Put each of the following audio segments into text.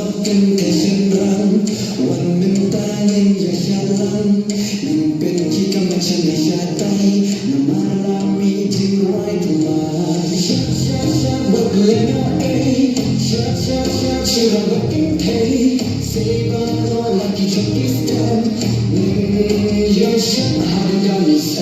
บกันแต่ฉันรังวันหนึ่งตายังอยากจะลังยังเป็นที่กำลังฉันไม่อยากตายน้ำมาลามีที่ไว้ทุกมาชักชักชักบอกเลยน้องเอ๋ชักชักชักฉันรักกันเธอ Say but no lucky joke this time You're sure how to do this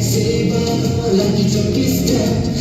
Say, but no lucky joke is dead.